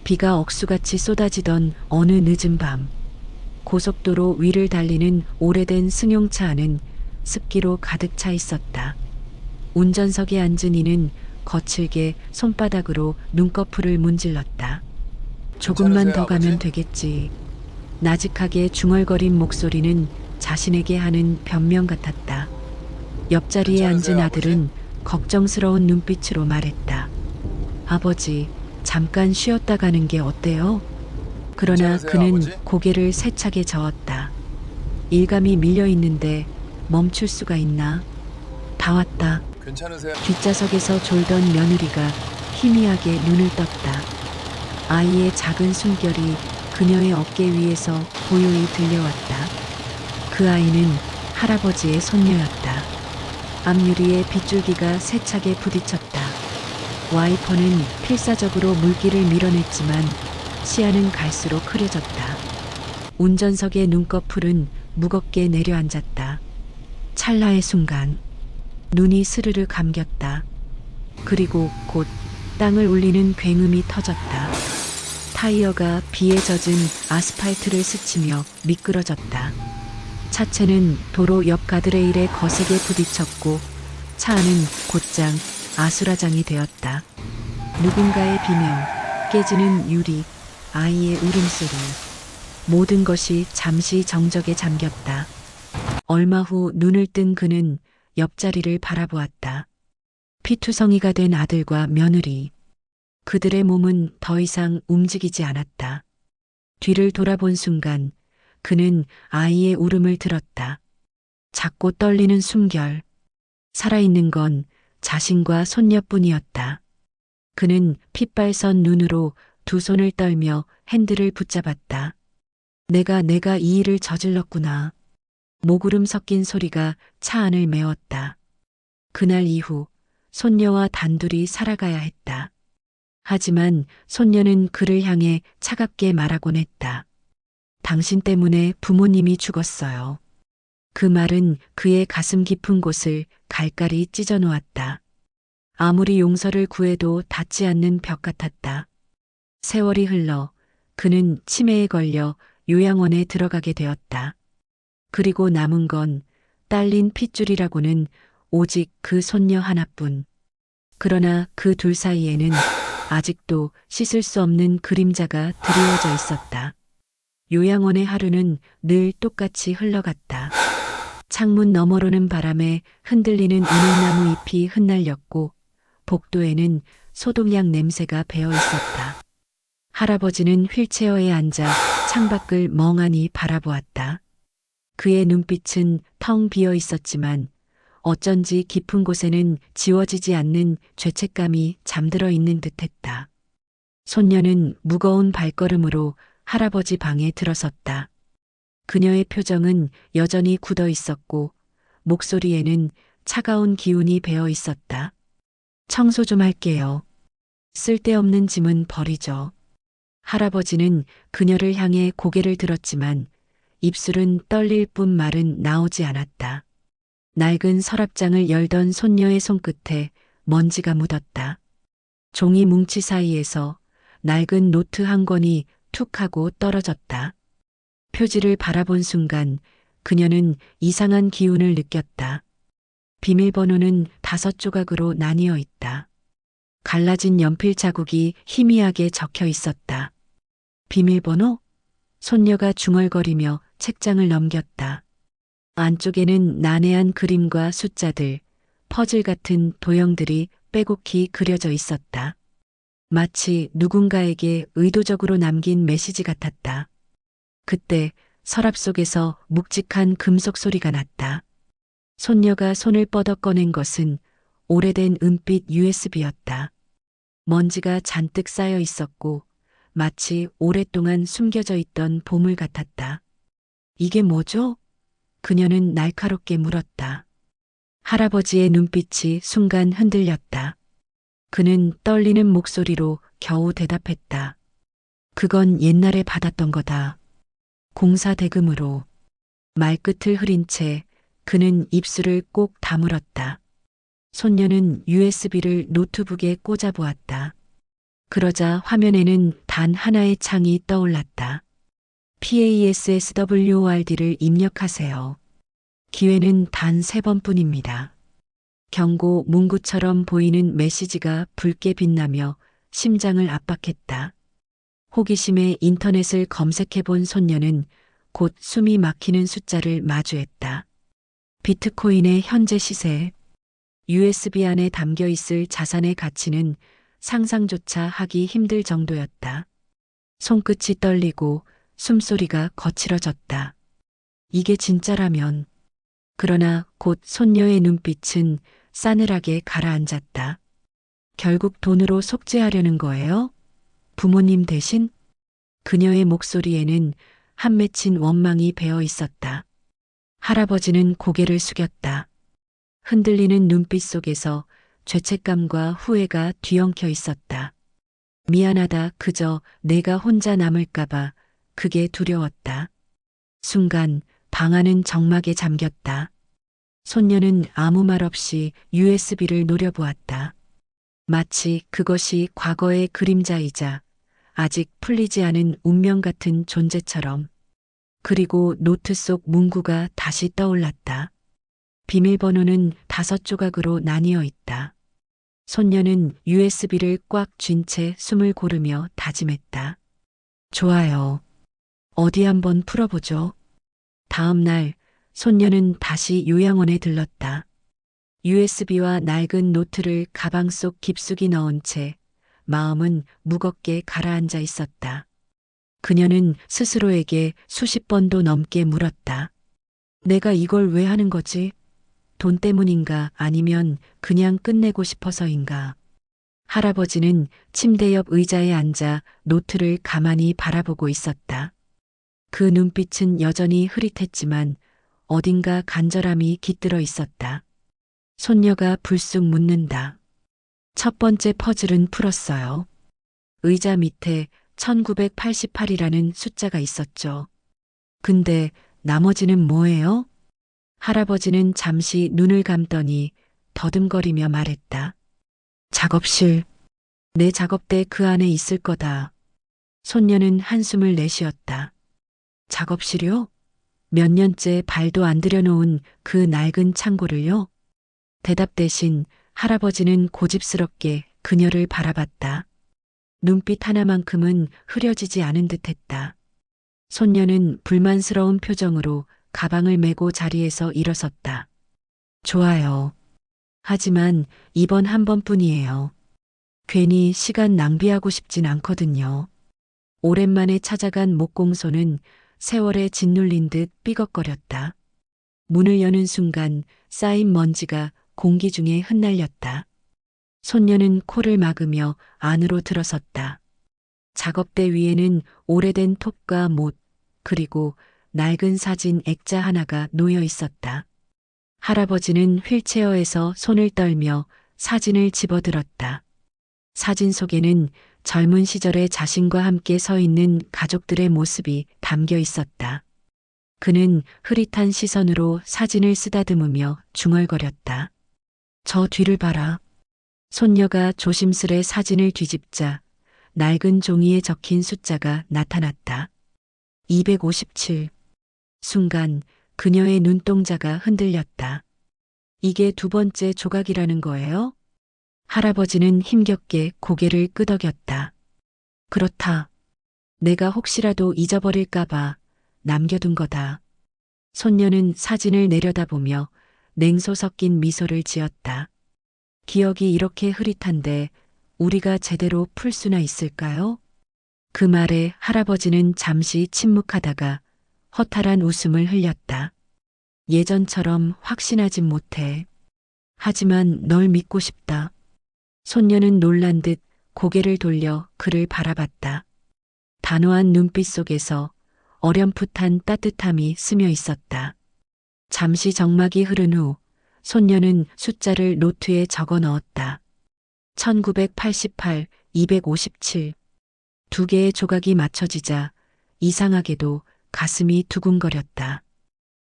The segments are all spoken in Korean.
비가 억수같이 쏟아지던 어느 늦은 밤, 고속도로 위를 달리는 오래된 승용차 안은 습기로 가득 차 있었다. 운전석에 앉은 이는 거칠게 손바닥으로 눈꺼풀을 문질렀다. 조금만 더 아버지? 가면 되겠지. 나직하게 중얼거린 목소리는 자신에게 하는 변명 같았다. 옆자리에 괜찮으세요, 앉은 아버지? 아들은 걱정스러운 눈빛으로 말했다. 아버지, 잠깐 쉬었다 가는 게 어때요? 그러나 괜찮으세요, 그는 아버지? 고개를 세차게 저었다. 일감이 밀려 있는데 멈출 수가 있나? 다 왔다. 괜찮으세요? 뒷좌석에서 졸던 며느리가 희미하게 눈을 떴다. 아이의 작은 숨결이 그녀의 어깨 위에서 고요히 들려왔다. 그 아이는 할아버지의 손녀였다. 앞유리에 빗줄기가 세차게 부딪혔다. 와이퍼는 필사적으로 물기를 밀어냈지만 시야는 갈수록 흐려졌다. 운전석의 눈꺼풀은 무겁게 내려앉았다. 찰나의 순간 눈이 스르르 감겼다. 그리고 곧 땅을 울리는 굉음이 터졌다. 타이어가 비에 젖은 아스팔트를 스치며 미끄러졌다. 차체는 도로 옆 가드레일에 거세게 부딪혔고 차 안은 곧장 아수라장이 되었다. 누군가의 비명, 깨지는 유리, 아이의 울음소리. 모든 것이 잠시 정적에 잠겼다. 얼마 후 눈을 뜬 그는 옆자리를 바라보았다. 피투성이가 된 아들과 며느리. 그들의 몸은 더 이상 움직이지 않았다. 뒤를 돌아본 순간 그는 아이의 울음을 들었다. 작고 떨리는 숨결. 살아있는 건 자신과 손녀뿐이었다. 그는 핏발선 눈으로 두 손을 떨며 핸들을 붙잡았다. 내가 이 일을 저질렀구나. 모구름 섞인 소리가 차 안을 메웠다. 그날 이후 손녀와 단둘이 살아가야 했다. 하지만 손녀는 그를 향해 차갑게 말하곤 했다. 당신 때문에 부모님이 죽었어요. 그 말은 그의 가슴 깊은 곳을 갈갈이 찢어 놓았다. 아무리 용서를 구해도 닿지 않는 벽 같았다. 세월이 흘러 그는 치매에 걸려 요양원에 들어가게 되었다. 그리고 남은 건 딸린 핏줄이라고는 오직 그 손녀 하나뿐. 그러나 그 둘 사이에는 아직도 씻을 수 없는 그림자가 드리워져 있었다. 요양원의 하루는 늘 똑같이 흘러갔다. 창문 너머로는 바람에 흔들리는 은행나무 잎이 흩날렸고 복도에는 소독약 냄새가 배어 있었다. 할아버지는 휠체어에 앉아 창밖을 멍하니 바라보았다. 그의 눈빛은 텅 비어 있었지만 어쩐지 깊은 곳에는 지워지지 않는 죄책감이 잠들어 있는 듯했다. 손녀는 무거운 발걸음으로 할아버지 방에 들어섰다. 그녀의 표정은 여전히 굳어 있었고 목소리에는 차가운 기운이 배어 있었다. 청소 좀 할게요. 쓸데없는 짐은 버리죠. 할아버지는 그녀를 향해 고개를 들었지만 입술은 떨릴 뿐 말은 나오지 않았다. 낡은 서랍장을 열던 손녀의 손끝에 먼지가 묻었다. 종이 뭉치 사이에서 낡은 노트 한 권이 툭 하고 떨어졌다. 표지를 바라본 순간 그녀는 이상한 기운을 느꼈다. 비밀번호는 5조각으로 나뉘어 있다. 갈라진 연필 자국이 희미하게 적혀 있었다. 비밀번호? 손녀가 중얼거리며 책장을 넘겼다. 안쪽에는 난해한 그림과 숫자들, 퍼즐 같은 도형들이 빼곡히 그려져 있었다. 마치 누군가에게 의도적으로 남긴 메시지 같았다. 그때 서랍 속에서 묵직한 금속 소리가 났다. 손녀가 손을 뻗어 꺼낸 것은 오래된 은빛 USB였다. 먼지가 잔뜩 쌓여 있었고 마치 오랫동안 숨겨져 있던 보물 같았다. 이게 뭐죠? 그녀는 날카롭게 물었다. 할아버지의 눈빛이 순간 흔들렸다. 그는 떨리는 목소리로 겨우 대답했다. 그건 옛날에 받았던 거다. 공사 대금으로. 말끝을 흐린 채 그는 입술을 꼭 다물었다. 손녀는 USB를 노트북에 꽂아 보았다. 그러자 화면에는 단 하나의 창이 떠올랐다. PASSWORD를 입력하세요. 기회는 단 3번뿐입니다. 경고 문구처럼 보이는 메시지가 붉게 빛나며 심장을 압박했다. 호기심에 인터넷을 검색해 본 손녀는 곧 숨이 막히는 숫자를 마주했다. 비트코인의 현재 시세, USB 안에 담겨 있을 자산의 가치는 상상조차 하기 힘들 정도였다. 손끝이 떨리고 숨소리가 거칠어졌다. 이게 진짜라면. 그러나 곧 손녀의 눈빛은 싸늘하게 가라앉았다. 결국 돈으로 속죄하려는 거예요? 부모님 대신? 그녀의 목소리에는 한 맺힌 원망이 배어 있었다. 할아버지는 고개를 숙였다. 흔들리는 눈빛 속에서 죄책감과 후회가 뒤엉켜 있었다. 미안하다. 그저 내가 혼자 남을까봐 그게 두려웠다. 순간 방 안은 정막에 잠겼다. 손녀는 아무 말 없이 USB를 노려보았다. 마치 그것이 과거의 그림자이자 아직 풀리지 않은 운명 같은 존재처럼. 그리고 노트 속 문구가 다시 떠올랐다. 비밀번호는 5조각으로 나뉘어 있다. 손녀는 USB를 꽉 쥔 채 숨을 고르며 다짐했다. 좋아요. 어디 한번 풀어보죠. 다음 날 손녀는 다시 요양원에 들렀다. USB와 낡은 노트를 가방 속 깊숙이 넣은 채 마음은 무겁게 가라앉아 있었다. 그녀는 스스로에게 수십 번도 넘게 물었다. 내가 이걸 왜 하는 거지? 돈 때문인가 아니면 그냥 끝내고 싶어서인가? 할아버지는 침대 옆 의자에 앉아 노트를 가만히 바라보고 있었다. 그 눈빛은 여전히 흐릿했지만 어딘가 간절함이 깃들어 있었다. 손녀가 불쑥 묻는다. 첫 번째 퍼즐은 풀었어요. 의자 밑에 1988이라는 숫자가 있었죠. 근데 나머지는 뭐예요? 할아버지는 잠시 눈을 감더니 더듬거리며 말했다. 작업실. 내 작업대 그 안에 있을 거다. 손녀는 한숨을 내쉬었다. 작업실이요? 몇 년째 발도 안 들여놓은 그 낡은 창고를요? 대답 대신 할아버지는 고집스럽게 그녀를 바라봤다. 눈빛 하나만큼은 흐려지지 않은 듯했다. 손녀는 불만스러운 표정으로 가방을 메고 자리에서 일어섰다. 좋아요. 하지만 이번 한 번뿐이에요. 괜히 시간 낭비하고 싶진 않거든요. 오랜만에 찾아간 목공소는 세월에 짓눌린 듯 삐걱거렸다. 문을 여는 순간 쌓인 먼지가 공기 중에 흩날렸다. 손녀는 코를 막으며 안으로 들어섰다. 작업대 위에는 오래된 톱과 못, 그리고 낡은 사진 액자 하나가 놓여 있었다. 할아버지는 휠체어에서 손을 떨며 사진을 집어들었다. 사진 속에는 젊은 시절의 자신과 함께 서 있는 가족들의 모습이 담겨 있었다. 그는 흐릿한 시선으로 사진을 쓰다듬으며 중얼거렸다. 저 뒤를 봐라. 손녀가 조심스레 사진을 뒤집자 낡은 종이에 적힌 숫자가 나타났다. 257. 순간 그녀의 눈동자가 흔들렸다. 이게 두 번째 조각이라는 거예요? 할아버지는 힘겹게 고개를 끄덕였다. 그렇다. 내가 혹시라도 잊어버릴까봐 남겨둔 거다. 손녀는 사진을 내려다보며 냉소 섞인 미소를 지었다. 기억이 이렇게 흐릿한데 우리가 제대로 풀 수나 있을까요? 그 말에 할아버지는 잠시 침묵하다가 허탈한 웃음을 흘렸다. 예전처럼 확신하진 못해. 하지만 널 믿고 싶다. 손녀는 놀란 듯 고개를 돌려 그를 바라봤다. 단호한 눈빛 속에서 어렴풋한 따뜻함이 스며 있었다. 잠시 정막이 흐른 후 손녀는 숫자를 노트에 적어 넣었다. 1988, 257. 두 개의 조각이 맞춰지자 이상하게도 가슴이 두근거렸다.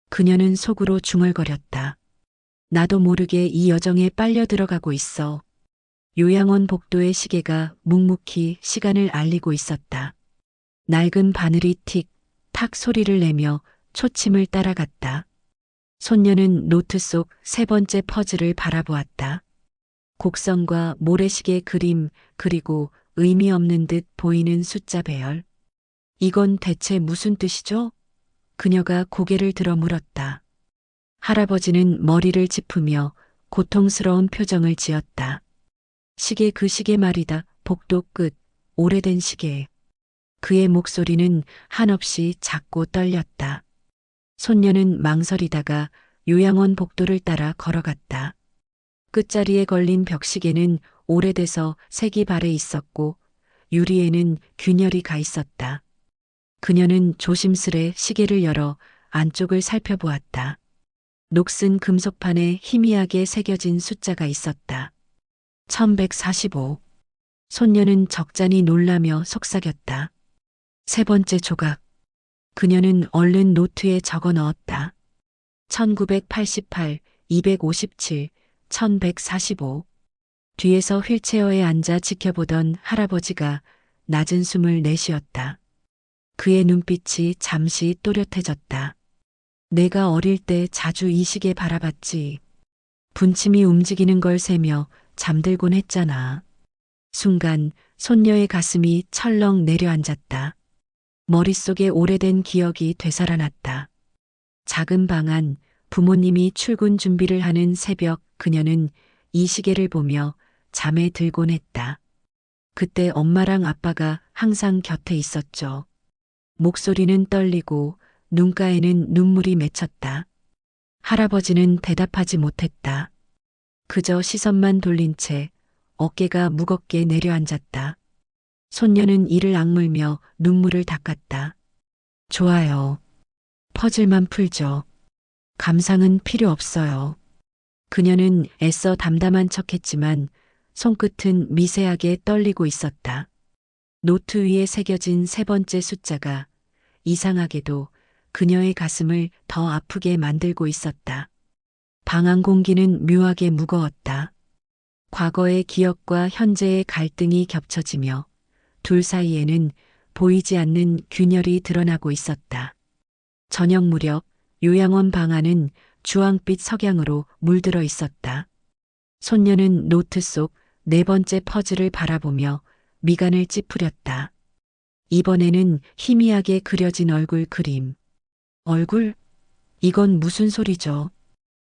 그녀는 속으로 중얼거렸다. 나도 모르게 이 여정에 빨려 들어가고 있어. 요양원 복도의 시계가 묵묵히 시간을 알리고 있었다. 낡은 바늘이 틱, 탁 소리를 내며 초침을 따라갔다. 손녀는 노트 속 세 번째 퍼즐을 바라보았다. 곡선과 모래시계 그림, 그리고 의미 없는 듯 보이는 숫자 배열. 이건 대체 무슨 뜻이죠? 그녀가 고개를 들어 물었다. 할아버지는 머리를 짚으며 고통스러운 표정을 지었다. 시계 그 시계 말이다. 복도 끝, 오래된 시계. 그의 목소리는 한없이 작고 떨렸다. 손녀는 망설이다가 요양원 복도를 따라 걸어갔다. 끝자리에 걸린 벽시계는 오래돼서 색이 발해 있었고 유리에는 균열이 가 있었다. 그녀는 조심스레 시계를 열어 안쪽을 살펴보았다. 녹슨 금속판에 희미하게 새겨진 숫자가 있었다. 1145. 손녀는 적잖이 놀라며 속삭였다. 세 번째 조각. 그녀는 얼른 노트에 적어 넣었다. 1988, 257, 1145. 뒤에서 휠체어에 앉아 지켜보던 할아버지가 낮은 숨을 내쉬었다. 그의 눈빛이 잠시 또렷해졌다. 내가 어릴 때 자주 이 시계 바라봤지. 분침이 움직이는 걸 세며 잠들곤 했잖아. 순간 손녀의 가슴이 철렁 내려앉았다. 머릿속에 오래된 기억이 되살아났다. 작은 방 안, 부모님이 출근 준비를 하는 새벽, 그녀는 이 시계를 보며 잠에 들곤 했다. 그때 엄마랑 아빠가 항상 곁에 있었죠. 목소리는 떨리고 눈가에는 눈물이 맺혔다. 할아버지는 대답하지 못했다. 그저 시선만 돌린 채 어깨가 무겁게 내려앉았다. 손녀는 이를 악물며 눈물을 닦았다. 좋아요. 퍼즐만 풀죠. 감상은 필요 없어요. 그녀는 애써 담담한 척했지만 손끝은 미세하게 떨리고 있었다. 노트 위에 새겨진 세 번째 숫자가 이상하게도 그녀의 가슴을 더 아프게 만들고 있었다. 방 안 공기는 묘하게 무거웠다. 과거의 기억과 현재의 갈등이 겹쳐지며 둘 사이에는 보이지 않는 균열이 드러나고 있었다. 저녁 무렵 요양원 방 안은 주황빛 석양으로 물들어 있었다. 손녀는 노트 속 네 번째 퍼즐을 바라보며 미간을 찌푸렸다. 이번에는 희미하게 그려진 얼굴 그림. 얼굴? 이건 무슨 소리죠?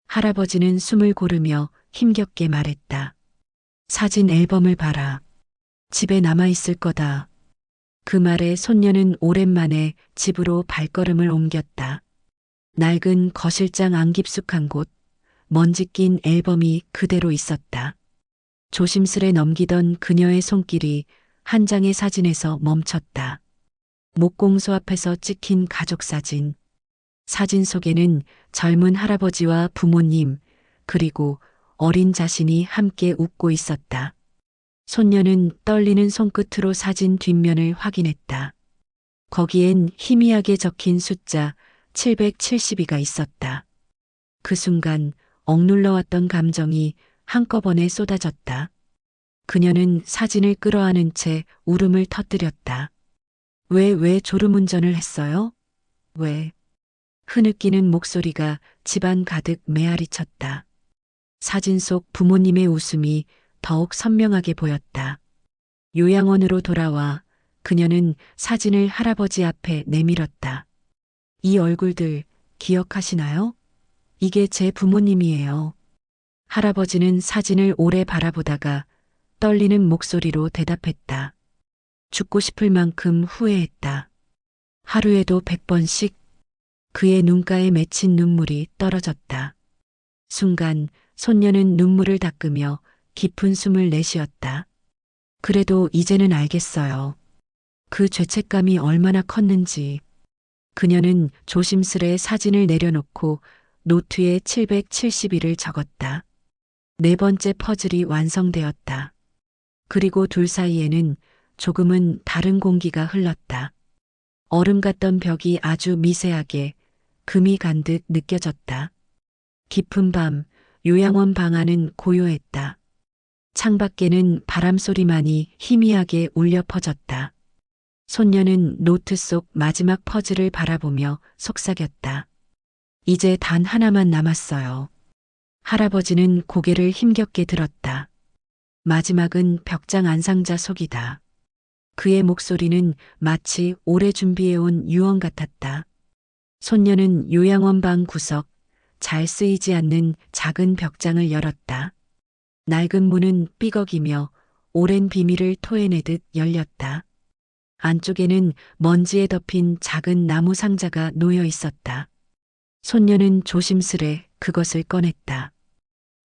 할아버지는 숨을 고르며 힘겹게 말했다. 사진 앨범을 봐라. 집에 남아있을 거다. 그 말에 손녀는 오랜만에 집으로 발걸음을 옮겼다. 낡은 거실장 안 깊숙한 곳, 먼지 낀 앨범이 그대로 있었다. 조심스레 넘기던 그녀의 손길이 한 장의 사진에서 멈췄다. 목공소 앞에서 찍힌 가족 사진. 사진 속에는 젊은 할아버지와 부모님, 그리고 어린 자신이 함께 웃고 있었다. 손녀는 떨리는 손끝으로 사진 뒷면을 확인했다. 거기엔 희미하게 적힌 숫자 772가 있었다. 그 순간 억눌러왔던 감정이 한꺼번에 쏟아졌다. 그녀는 사진을 끌어안은 채 울음을 터뜨렸다. 왜 졸음운전을 했어요? 왜? 흐느끼는 목소리가 집안 가득 메아리쳤다. 사진 속 부모님의 웃음이 더욱 선명하게 보였다. 요양원으로 돌아와 그녀는 사진을 할아버지 앞에 내밀었다. 이 얼굴들 기억하시나요? 이게 제 부모님이에요. 할아버지는 사진을 오래 바라보다가 떨리는 목소리로 대답했다. 죽고 싶을 만큼 후회했다. 하루에도 100번씩 그의 눈가에 맺힌 눈물이 떨어졌다. 순간 손녀는 눈물을 닦으며 깊은 숨을 내쉬었다. 그래도 이제는 알겠어요. 그 죄책감이 얼마나 컸는지. 그녀는 조심스레 사진을 내려놓고 노트에 771을 적었다. 네 번째 퍼즐이 완성되었다. 그리고 둘 사이에는 조금은 다른 공기가 흘렀다. 얼음 같던 벽이 아주 미세하게 금이 간 듯 느껴졌다. 깊은 밤 요양원 방 안은 고요했다. 창밖에는 바람소리만이 희미하게 울려 퍼졌다. 손녀는 노트 속 마지막 퍼즐을 바라보며 속삭였다. 이제 단 하나만 남았어요. 할아버지는 고개를 힘겹게 들었다. 마지막은 벽장 안상자 속이다. 그의 목소리는 마치 오래 준비해온 유언 같았다. 손녀는 요양원 방 구석, 잘 쓰이지 않는 작은 벽장을 열었다. 낡은 문은 삐걱이며 오랜 비밀을 토해내듯 열렸다. 안쪽에는 먼지에 덮인 작은 나무 상자가 놓여 있었다. 손녀는 조심스레 그것을 꺼냈다.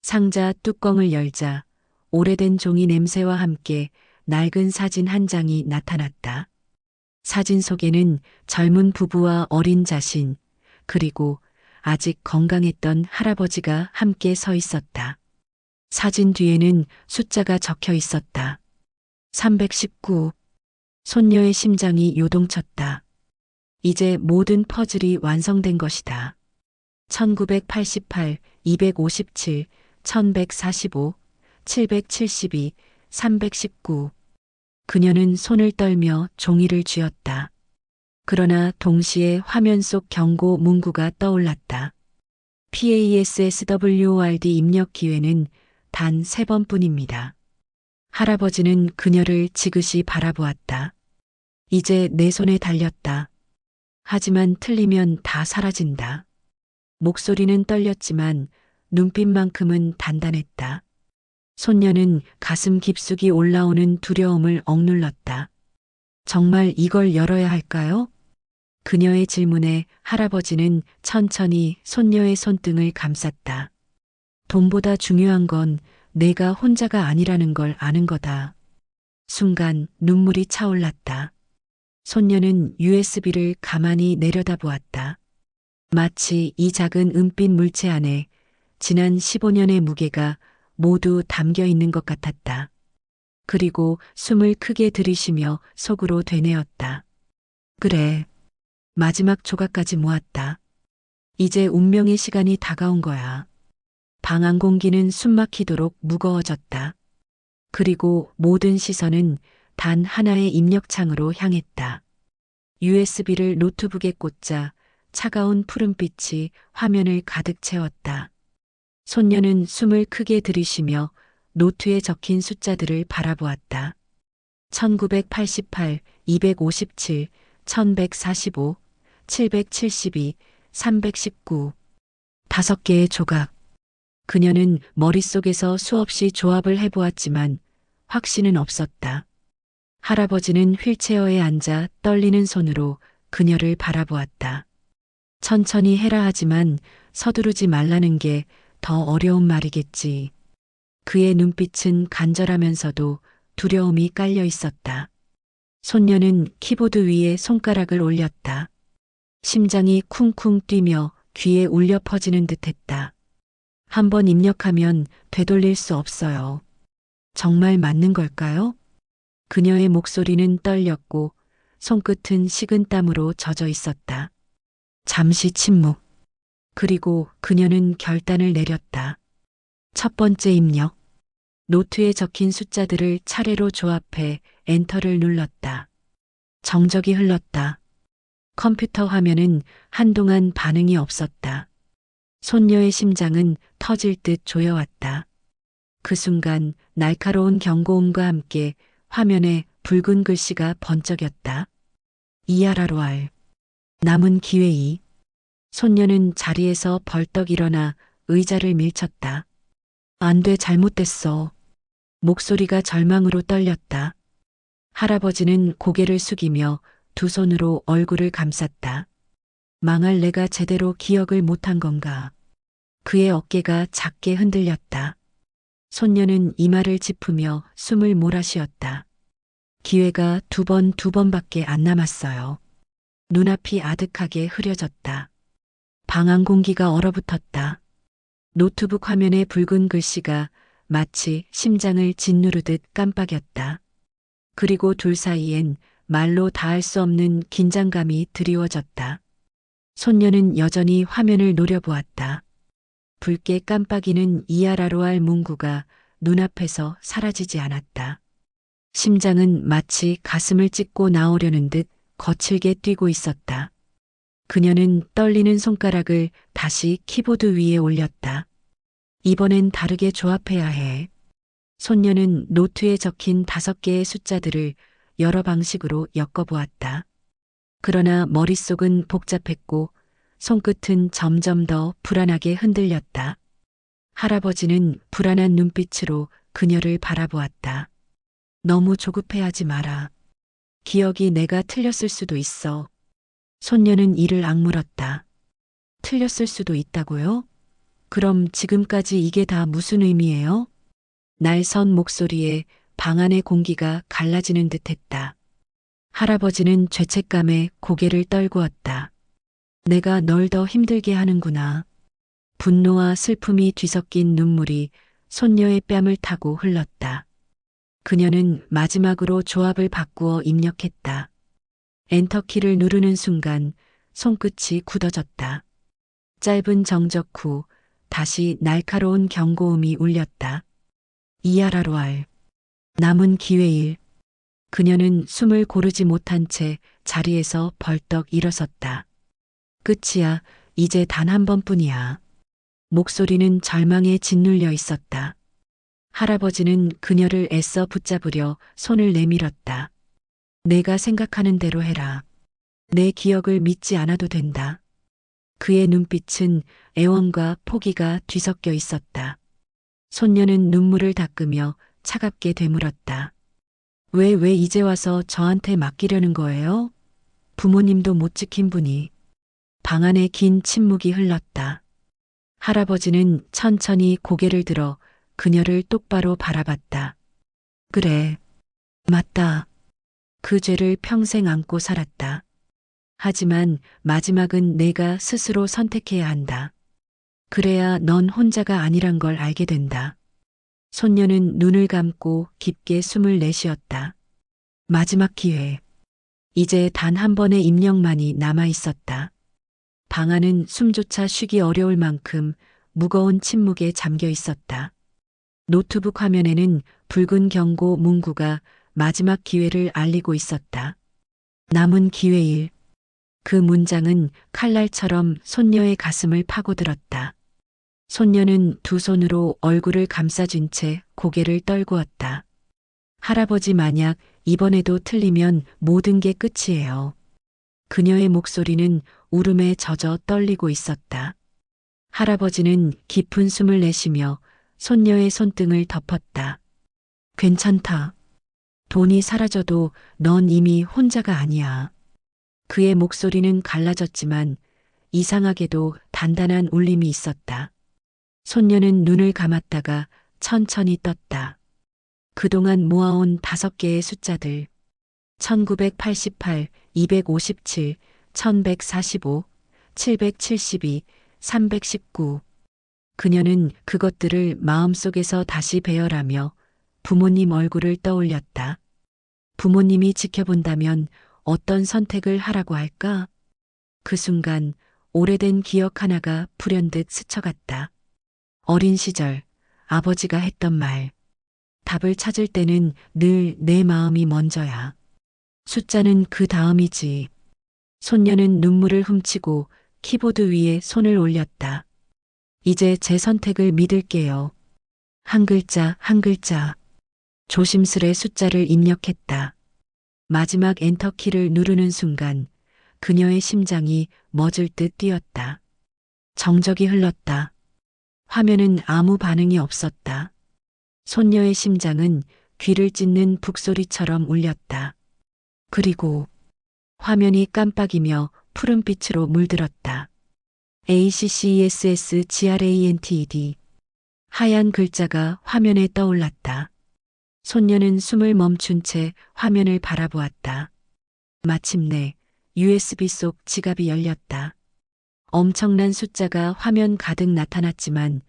상자 뚜껑을 열자 오래된 종이 냄새와 함께 낡은 사진 한 장이 나타났다. 사진 속에는 젊은 부부와 어린 자신, 그리고 아직 건강했던 할아버지가 함께 서 있었다. 사진 뒤에는 숫자가 적혀 있었다. 319. 손녀의 심장이 요동쳤다. 이제 모든 퍼즐이 완성된 것이다. 1988, 257, 1145, 772, 319. 그녀는 손을 떨며 종이를 쥐었다. 그러나 동시에 화면 속 경고 문구가 떠올랐다. PASSWORD 입력 기회는 단 3번뿐입니다. 할아버지는 그녀를 지그시 바라보았다. 이제 내 손에 달렸다. 하지만 틀리면 다 사라진다. 목소리는 떨렸지만 눈빛만큼은 단단했다. 손녀는 가슴 깊숙이 올라오는 두려움을 억눌렀다. 정말 이걸 열어야 할까요? 그녀의 질문에 할아버지는 천천히 손녀의 손등을 감쌌다. 돈보다 중요한 건 내가 혼자가 아니라는 걸 아는 거다. 순간 눈물이 차올랐다. 손녀는 USB를 가만히 내려다보았다. 마치 이 작은 은빛 물체 안에 지난 15년의 무게가 모두 담겨 있는 것 같았다. 그리고 숨을 크게 들이쉬며 속으로 되뇌었다. 그래. 마지막 조각까지 모았다. 이제 운명의 시간이 다가온 거야. 방 안 공기는 숨막히도록 무거워졌다. 그리고 모든 시선은 단 하나의 입력창으로 향했다. USB를 노트북에 꽂자 차가운 푸른빛이 화면을 가득 채웠다. 손녀는 숨을 크게 들이쉬며 노트에 적힌 숫자들을 바라보았다. 1988, 257, 1145, 772, 319. 5개의 조각. 그녀는 머릿속에서 수없이 조합을 해보았지만 확신은 없었다. 할아버지는 휠체어에 앉아 떨리는 손으로 그녀를 바라보았다. 천천히 해라 하지만 서두르지 말라는 게 더 어려운 말이겠지. 그의 눈빛은 간절하면서도 두려움이 깔려 있었다. 손녀는 키보드 위에 손가락을 올렸다. 심장이 쿵쿵 뛰며 귀에 울려 퍼지는 듯했다. 한 번 입력하면 되돌릴 수 없어요. 정말 맞는 걸까요? 그녀의 목소리는 떨렸고 손끝은 식은 땀으로 젖어 있었다. 잠시 침묵. 그리고 그녀는 결단을 내렸다. 첫 번째 입력. 노트에 적힌 숫자들을 차례로 조합해 엔터를 눌렀다. 정적이 흘렀다. 컴퓨터 화면은 한동안 반응이 없었다. 손녀의 심장은 터질 듯 조여왔다. 그 순간 날카로운 경고음과 함께 화면에 붉은 글씨가 번쩍였다. 이하라로알. 남은 기회 2. 손녀는 자리에서 벌떡 일어나 의자를 밀쳤다. 안 돼, 잘못됐어. 목소리가 절망으로 떨렸다. 할아버지는 고개를 숙이며 두 손으로 얼굴을 감쌌다. 망할 내가 제대로 기억을 못한 건가. 그의 어깨가 작게 흔들렸다. 손녀는 이마를 짚으며 숨을 몰아쉬었다. 기회가 두 번밖에 안 남았어요. 눈앞이 아득하게 흐려졌다. 방 안 공기가 얼어붙었다. 노트북 화면의 붉은 글씨가 마치 심장을 짓누르듯 깜빡였다. 그리고 둘 사이엔 말로 다할 수 없는 긴장감이 드리워졌다. 손녀는 여전히 화면을 노려보았다. 붉게 깜빡이는 이하라로알 문구가 눈앞에서 사라지지 않았다. 심장은 마치 가슴을 찢고 나오려는 듯 거칠게 뛰고 있었다. 그녀는 떨리는 손가락을 다시 키보드 위에 올렸다. 이번엔 다르게 조합해야 해. 손녀는 노트에 적힌 5개의 숫자들을 여러 방식으로 엮어보았다. 그러나 머릿속은 복잡했고 손끝은 점점 더 불안하게 흔들렸다. 할아버지는 불안한 눈빛으로 그녀를 바라보았다. 너무 조급해하지 마라. 기억이 내가 틀렸을 수도 있어. 손녀는 이를 악물었다. 틀렸을 수도 있다고요? 그럼 지금까지 이게 다 무슨 의미예요? 날선 목소리에 방 안의 공기가 갈라지는 듯했다. 할아버지는 죄책감에 고개를 떨구었다. 내가 널 더 힘들게 하는구나. 분노와 슬픔이 뒤섞인 눈물이 손녀의 뺨을 타고 흘렀다. 그녀는 마지막으로 조합을 바꾸어 입력했다. 엔터키를 누르는 순간 손끝이 굳어졌다. 짧은 정적 후 다시 날카로운 경고음이 울렸다. 이하라로알. 남은 기회일. 그녀는 숨을 고르지 못한 채 자리에서 벌떡 일어섰다. 끝이야. 이제 단 한 번뿐이야. 목소리는 절망에 짓눌려 있었다. 할아버지는 그녀를 애써 붙잡으려 손을 내밀었다. 내가 생각하는 대로 해라. 내 기억을 믿지 않아도 된다. 그의 눈빛은 애원과 포기가 뒤섞여 있었다. 손녀는 눈물을 닦으며 차갑게 되물었다. 왜 이제 와서 저한테 맡기려는 거예요? 부모님도 못 지킨 분이. 방 안에 긴 침묵이 흘렀다. 할아버지는 천천히 고개를 들어 그녀를 똑바로 바라봤다. 그래. 맞다. 그 죄를 평생 안고 살았다. 하지만 마지막은 내가 스스로 선택해야 한다. 그래야 넌 혼자가 아니란 걸 알게 된다. 손녀는 눈을 감고 깊게 숨을 내쉬었다. 마지막 기회. 이제 단 한 번의 입력만이 남아 있었다. 방 안은 숨조차 쉬기 어려울 만큼 무거운 침묵에 잠겨 있었다. 노트북 화면에는 붉은 경고 문구가 마지막 기회를 알리고 있었다. 남은 기회일. 그 문장은 칼날처럼 손녀의 가슴을 파고들었다. 손녀는 두 손으로 얼굴을 감싸준 채 고개를 떨구었다. 할아버지 만약 이번에도 틀리면 모든 게 끝이에요. 그녀의 목소리는 울음에 젖어 떨리고 있었다. 할아버지는 깊은 숨을 내쉬며 손녀의 손등을 덮었다. 괜찮다. 돈이 사라져도 넌 이미 혼자가 아니야. 그의 목소리는 갈라졌지만 이상하게도 단단한 울림이 있었다. 손녀는 눈을 감았다가 천천히 떴다. 그동안 모아온 5개의 숫자들. 1988, 257, 1145, 772, 319. 그녀는 그것들을 마음속에서 다시 배열하며 부모님 얼굴을 떠올렸다. 부모님이 지켜본다면 어떤 선택을 하라고 할까? 그 순간 오래된 기억 하나가 불현듯 스쳐갔다. 어린 시절 아버지가 했던 말. 답을 찾을 때는 늘 내 마음이 먼저야. 숫자는 그 다음이지. 손녀는 눈물을 훔치고 키보드 위에 손을 올렸다. 이제 제 선택을 믿을게요. 한 글자 한 글자. 조심스레 숫자를 입력했다. 마지막 엔터키를 누르는 순간 그녀의 심장이 멎을 듯 뛰었다. 정적이 흘렀다. 화면은 아무 반응이 없었다. 손녀의 심장은 귀를 찢는 북소리처럼 울렸다. 그리고 화면이 깜빡이며 푸른빛으로 물들었다. ACCESSGRANTED. 하얀 글자가 화면에 떠올랐다. 손녀는 숨을 멈춘 채 화면을 바라보았다. 마침내 USB 속 지갑이 열렸다. 엄청난 숫자가 화면 가득 나타났지만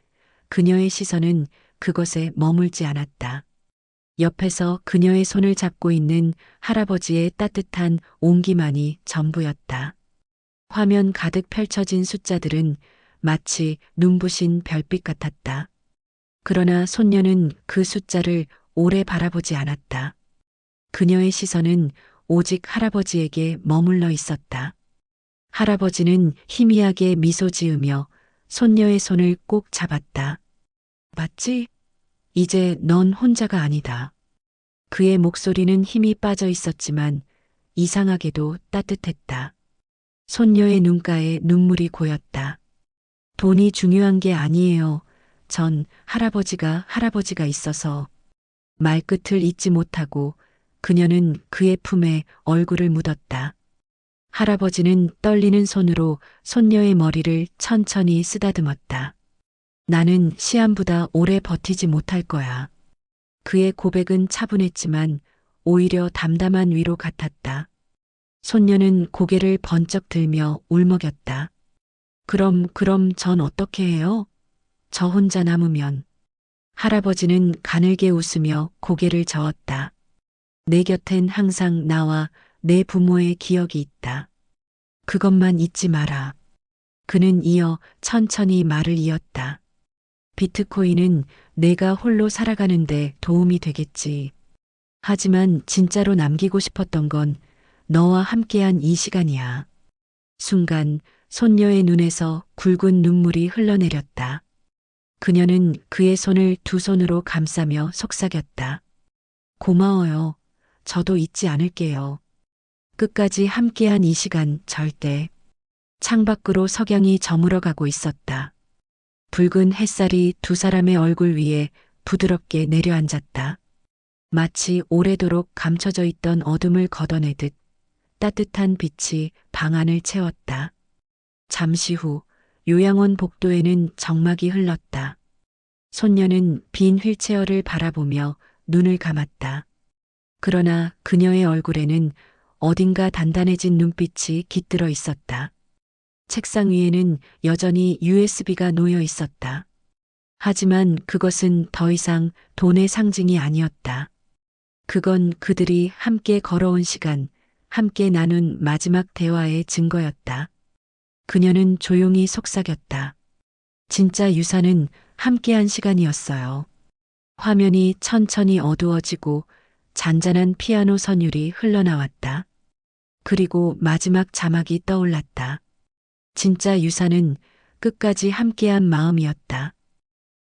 그녀의 시선은 그것에 머물지 않았다. 옆에서 그녀의 손을 잡고 있는 할아버지의 따뜻한 온기만이 전부였다. 화면 가득 펼쳐진 숫자들은 마치 눈부신 별빛 같았다. 그러나 손녀는 그 숫자를 오래 바라보지 않았다. 그녀의 시선은 오직 할아버지에게 머물러 있었다. 할아버지는 희미하게 미소 지으며 손녀의 손을 꼭 잡았다. 맞지? 이제 넌 혼자가 아니다. 그의 목소리는 힘이 빠져 있었지만 이상하게도 따뜻했다. 손녀의 눈가에 눈물이 고였다. 돈이 중요한 게 아니에요. 전 할아버지가 있어서. 말끝을 잇지 못하고 그녀는 그의 품에 얼굴을 묻었다. 할아버지는 떨리는 손으로 손녀의 머리를 천천히 쓰다듬었다. 나는 시한보다 오래 버티지 못할 거야. 그의 고백은 차분했지만 오히려 담담한 위로 같았다. 손녀는 고개를 번쩍 들며 울먹였다. 그럼 전 어떻게 해요? 저 혼자 남으면. 할아버지는 가늘게 웃으며 고개를 저었다. 내 곁엔 항상 나와 내 부모의 기억이 있다. 그것만 잊지 마라. 그는 이어 천천히 말을 이었다. 비트코인은 내가 홀로 살아가는데 도움이 되겠지. 하지만 진짜로 남기고 싶었던 건 너와 함께한 이 시간이야. 순간 손녀의 눈에서 굵은 눈물이 흘러내렸다. 그녀는 그의 손을 두 손으로 감싸며 속삭였다. 고마워요. 저도 잊지 않을게요. 끝까지 함께한 이 시간 절대. 창밖으로 석양이 저물어가고 있었다. 붉은 햇살이 두 사람의 얼굴 위에 부드럽게 내려앉았다. 마치 오래도록 감춰져 있던 어둠을 걷어내듯 따뜻한 빛이 방 안을 채웠다. 잠시 후 요양원 복도에는 정막이 흘렀다. 손녀는 빈 휠체어를 바라보며 눈을 감았다. 그러나 그녀의 얼굴에는 어딘가 단단해진 눈빛이 깃들어 있었다. 책상 위에는 여전히 USB가 놓여 있었다. 하지만 그것은 더 이상 돈의 상징이 아니었다. 그건 그들이 함께 걸어온 시간, 함께 나눈 마지막 대화의 증거였다. 그녀는 조용히 속삭였다. 진짜 유산은 함께한 시간이었어요. 화면이 천천히 어두워지고 잔잔한 피아노 선율이 흘러나왔다. 그리고 마지막 자막이 떠올랐다. 진짜 유산은 끝까지 함께한 마음이었다.